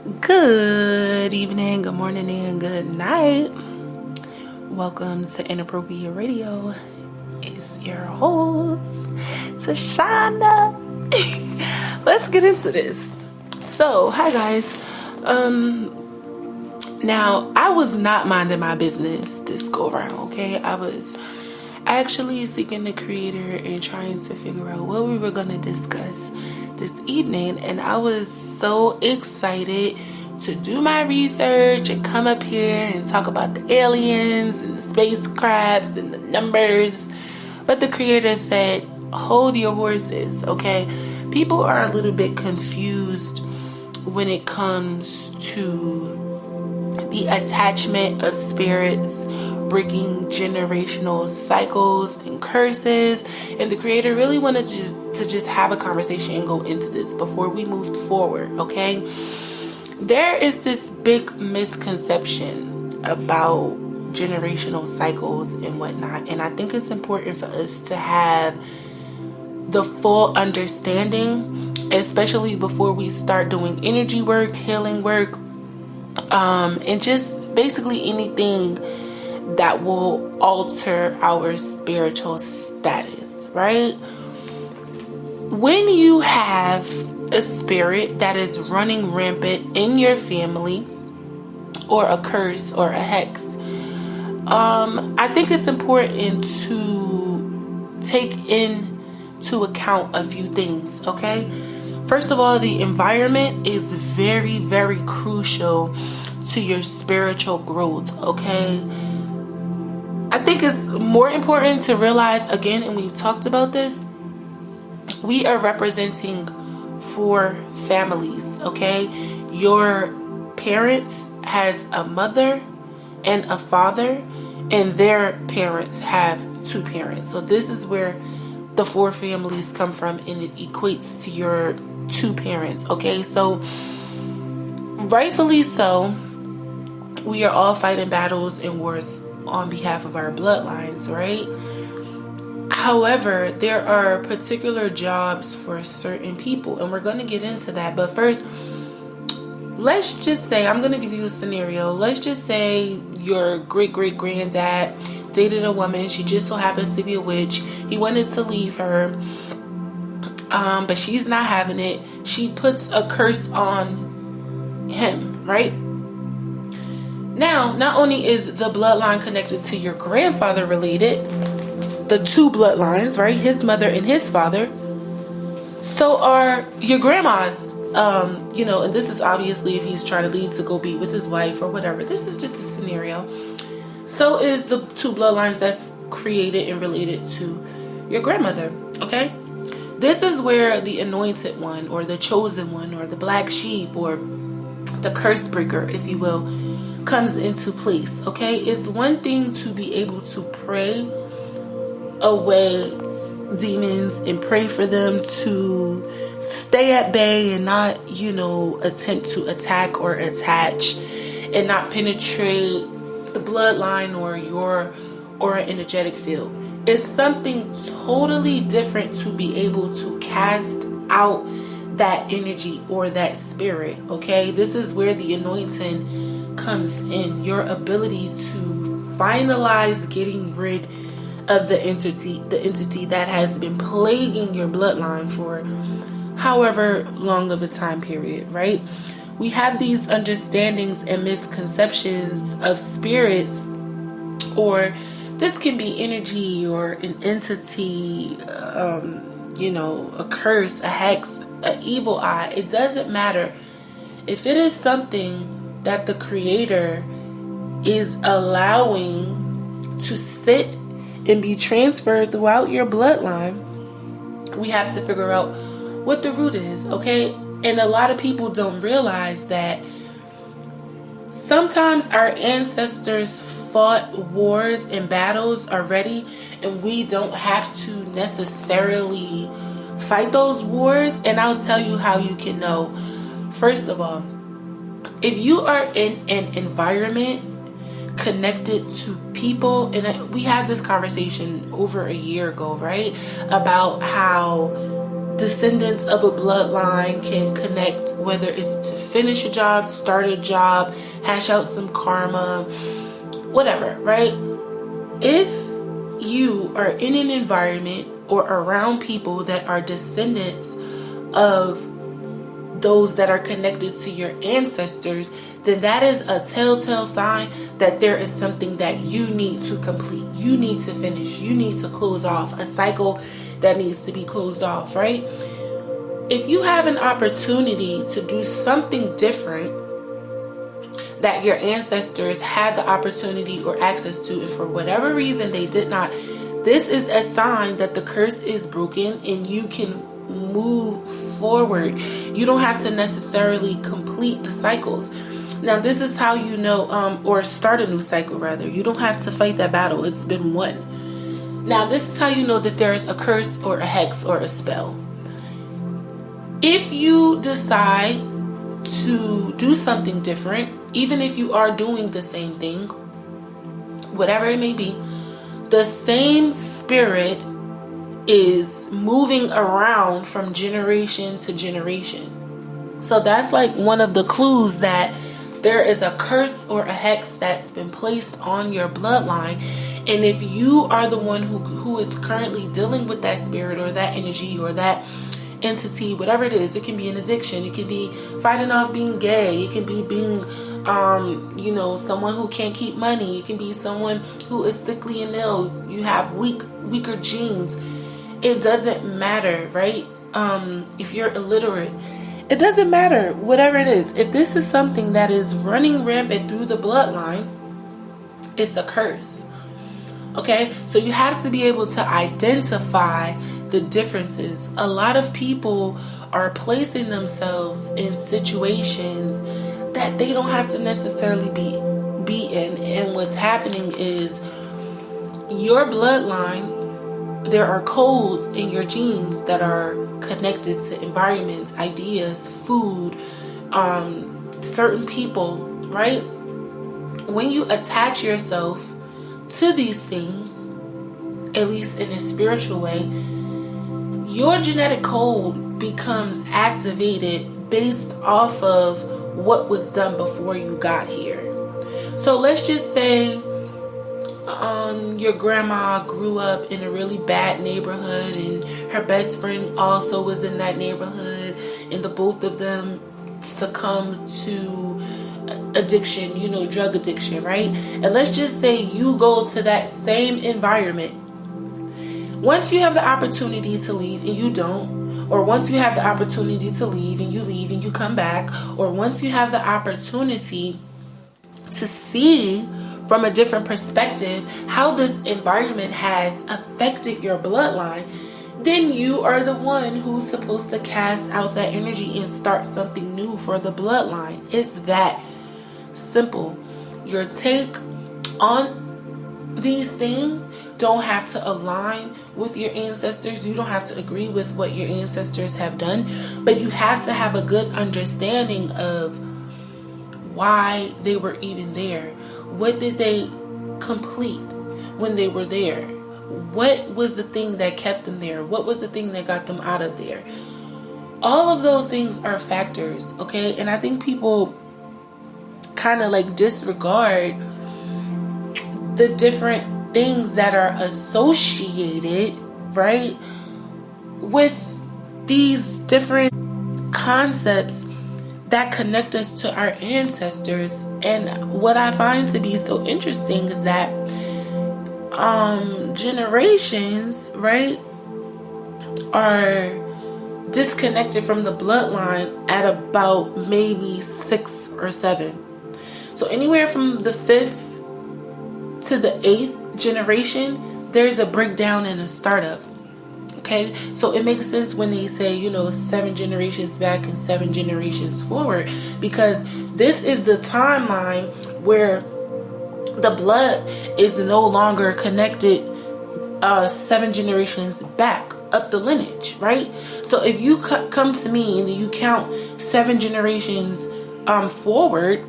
Good evening, good morning, and good night. Welcome to Inappropriate Radio. It's your host, Tashana. Let's get into this. So, hi guys. Now, I was not minding my business this go around, okay? I was actually seeking the creator and trying to figure out what we were going to discuss this evening, and I was so excited to do my research and come up here and talk about the aliens and the spacecrafts and the numbers. But the creator said, hold your horses, okay? People are a little bit confused when it comes to the attachment of spirits, breaking generational cycles and curses, and the creator really wanted to just have a conversation and go into this before we moved forward, okay? There is this big misconception about generational cycles and whatnot, and I think it's important for us to have the full understanding, especially before we start doing energy work, healing work, and just basically anything that will alter our spiritual status, right? When you have a spirit that is running rampant in your family, or a curse or a hex, I think it's important to take into account a few things, okay? First of all, the environment is very, very crucial to your spiritual growth, okay? I think it's more important to realize, again, and we've talked about this, we are representing 4 families, okay? Your parents has a mother and a father, and their parents have 2 parents. So this is where the 4 families come from, and it equates to your 2 parents, okay? So rightfully so, we are all fighting battles and wars on behalf of our bloodlines, right? However, there are particular jobs for certain people, and we're going to get into that. But first, let's just say, I'm going to give you a scenario. Let's just say your great-great-granddad dated a woman. She just so happens to be a witch. He wanted to leave her, but she's not having it. She puts a curse on him, right? Now, not only is the bloodline connected to your grandfather related, the 2 bloodlines, right? His mother and his father. So are your grandmas. And this is obviously if he's trying to leave to go be with his wife or whatever. This is just a scenario. So is the 2 bloodlines that's created and related to your grandmother, okay? This is where the anointed one, or the chosen one, or the black sheep, or the curse breaker, if you will, comes into place, okay? It's one thing to be able to pray away demons and pray for them to stay at bay and not, attempt to attack or attach and not penetrate the bloodline or your aura energetic field. It's something totally different to be able to cast out that energy or that spirit, okay? This is where the anointing comes in, your ability to finalize getting rid of the entity that has been plaguing your bloodline for however long of a time period, right? We have these understandings and misconceptions of spirits, or this can be energy or an entity, a curse, a hex, an evil eye. It doesn't matter. If it is something that the creator is allowing to sit and be transferred throughout your bloodline, we have to figure out what the root is, okay? And a lot of people don't realize that sometimes our ancestors fought wars and battles already, and we don't have to necessarily fight those wars. And I'll tell you how you can know. First of all, if you are in an environment connected to people, and we had this conversation over a year ago, right, about how descendants of a bloodline can connect, whether it's to finish a job, start a job, hash out some karma, whatever, right? If you are in an environment or around people that are descendants of those that are connected to your ancestors, then that is a telltale sign that there is something that you need to complete. You need to finish. You need to close off a cycle that needs to be closed off, right? If you have an opportunity to do something different that your ancestors had the opportunity or access to, and for whatever reason they did not, this is a sign that the curse is broken and you can move forward. You don't have to necessarily complete the cycles. Now, this is how you know, or start a new cycle rather. You don't have to fight that battle. It's been won. Now, this is how you know that there's a curse or a hex or a spell. If you decide to do something different, even if you are doing the same thing, whatever it may be, the same spirit is moving around from generation to generation. So that's like one of the clues that there is a curse or a hex that's been placed on your bloodline. And if you are the one who is currently dealing with that spirit or that energy or that entity, whatever it is, it can be an addiction, it can be fighting off being gay, it can be being someone who can't keep money, it can be someone who is sickly and ill, you have weaker genes. It doesn't matter, right? If you're illiterate, it doesn't matter, whatever it is. If this is something that is running rampant through the bloodline, it's a curse. Okay, so you have to be able to identify the differences. A lot of people are placing themselves in situations that they don't have to necessarily be in. And what's happening is your bloodline, there are codes in your genes that are connected to environments, ideas, food, certain people, right? When you attach yourself to these things, at least in a spiritual way, your genetic code becomes activated based off of what was done before you got here. So let's just say your grandma grew up in a really bad neighborhood and her best friend also was in that neighborhood, and the both of them succumb to addiction, drug addiction, right? And let's just say you go to that same environment. Once you have the opportunity to leave and you don't, or once you have the opportunity to leave and you come back, or once you have the opportunity to see from a different perspective how this environment has affected your bloodline, then you are the one who's supposed to cast out that energy and start something new for the bloodline. It's that simple. Your take on these things don't have to align with your ancestors. You don't have to agree with what your ancestors have done, but you have to have a good understanding of why they were even there. What did they complete when they were there? What was the thing that kept them there? What was the thing that got them out of there? All of those things are factors, okay? And I think people kind of like disregard the different things that are associated, right, with these different concepts that connect us to our ancestors. And what I find to be so interesting is that generations, right, are disconnected from the bloodline at about maybe 6 or 7. So anywhere from the 5th to the 8th generation, there's a breakdown and a startup. Okay, so it makes sense when they say, 7 generations back and 7 generations forward, because this is the timeline where the blood is no longer connected 7 generations back up the lineage, right? So if you come to me and you count 7 generations forward,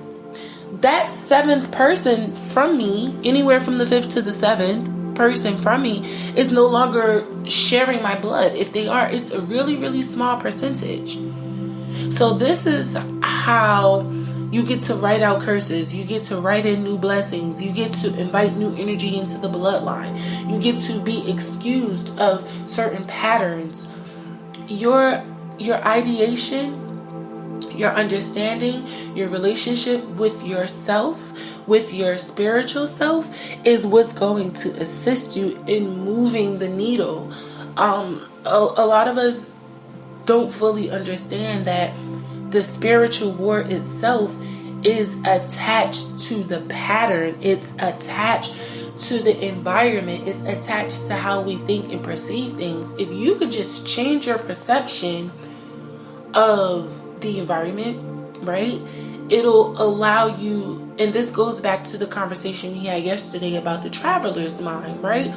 that 7th person from me, anywhere from the 5th to the 7th person from me, is no longer sharing my blood. If they are, it's a really, really small percentage. So this is how you get to write out curses, you get to write in new blessings, you get to invite new energy into the bloodline, you get to be excused of certain patterns. Your ideation, your understanding, your relationship with yourself, with your spiritual self, is what's going to assist you in moving the needle. A lot of us don't fully understand that the spiritual war itself is attached to the pattern. It's attached to the environment. It's attached to how we think and perceive things. If you could just change your perception of the environment, right, it'll allow you, and this goes back to the conversation we had yesterday about the traveler's mind, right?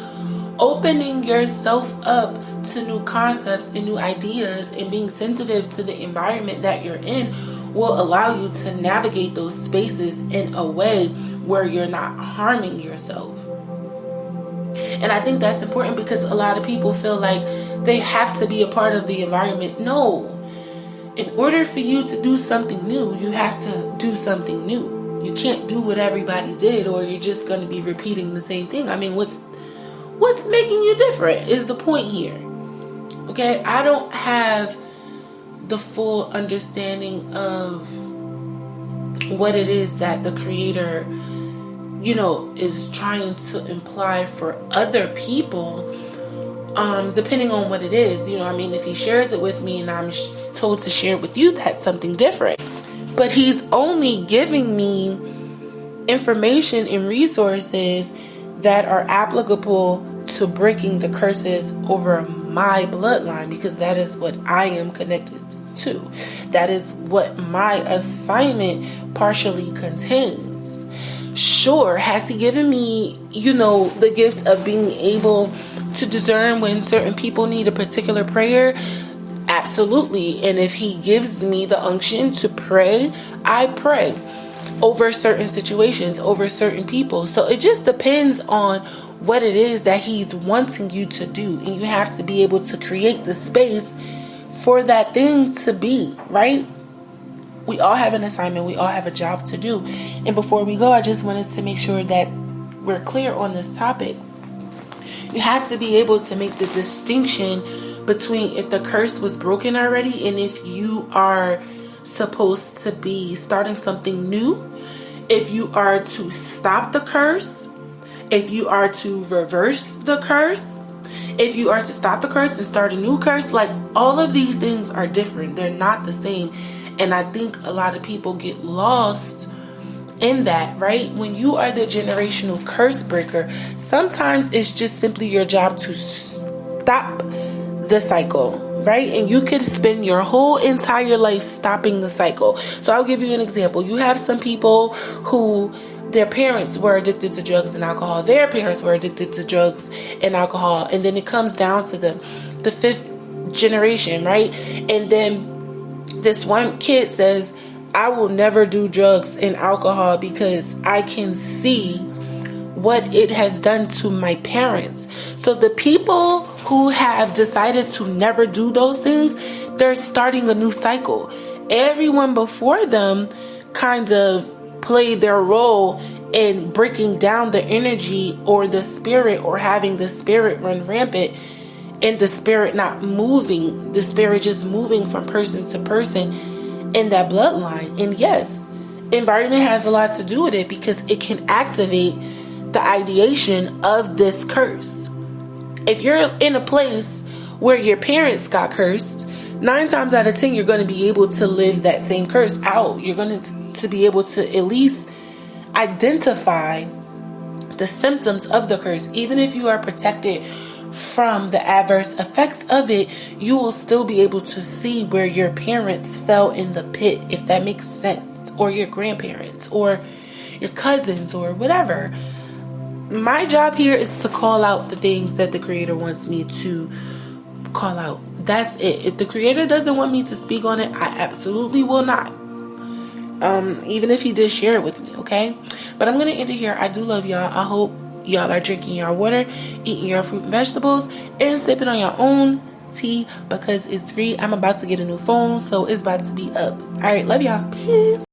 Opening yourself up to new concepts and new ideas and being sensitive to the environment that you're in will allow you to navigate those spaces in a way where you're not harming yourself. And I think that's important because a lot of people feel like they have to be a part of the environment. No. In order for you to do something new, you have to do something new. You can't do what everybody did, or you're just going to be repeating the same thing. I mean, what's making you different is the point here. Okay? I don't have the full understanding of what it is that the creator, is trying to imply for other people, depending on what it is. If he shares it with me and I'm told to share it with you, that's something different. But he's only giving me information and resources that are applicable to breaking the curses over my bloodline, because that is what I am connected to. That is what my assignment partially contains. Sure, has he given me, the gift of being able to discern when certain people need a particular prayer? Absolutely. And if he gives me the unction to pray, I pray over certain situations, over certain people. So it just depends on what it is that he's wanting you to do. And you have to be able to create the space for that thing to be, right? We all have an assignment. We all have a job to do. And before we go, I just wanted to make sure that we're clear on this topic. You have to be able to make the distinction between if the curse was broken already and if you are supposed to be starting something new, if you are to stop the curse, if you are to reverse the curse, if you are to stop the curse and start a new curse. Like, all of these things are different. They're not the same. And I think a lot of people get lost in that, right? When you are the generational curse breaker, sometimes it's just simply your job to stop the cycle, right? And you could spend your whole entire life stopping the cycle. So I'll give you an example. You have some people who their parents were addicted to drugs and alcohol. Their parents were addicted to drugs and alcohol. And then it comes down to the fifth generation, right? And then this one kid says, I will never do drugs and alcohol because I can see what it has done to my parents. So the people who have decided to never do those things, they're starting a new cycle. Everyone before them kind of played their role in breaking down the energy or the spirit, or having the spirit run rampant, and the spirit not moving, the spirit just moving from person to person in that bloodline. And yes, environment has a lot to do with it, because it can activate the ideation of this curse. If you're in a place where your parents got cursed, 9 times out of 10 you're going to be able to live that same curse out. You're going to be able to at least identify the symptoms of the curse. Even if you are protected from the adverse effects of it, you will still be able to see where your parents fell in the pit, if that makes sense, or your grandparents or your cousins or whatever. My job here is to call out the things that the creator wants me to call out. That's it. If the creator doesn't want me to speak on it, I absolutely will not. Even if he did share it with me, okay? But I'm going to end it here. I do love y'all. I hope y'all are drinking your water, eating your fruit and vegetables, and sipping on your own because it's free. I'm about to get a new phone, so it's about to be up. All right, love y'all. Peace.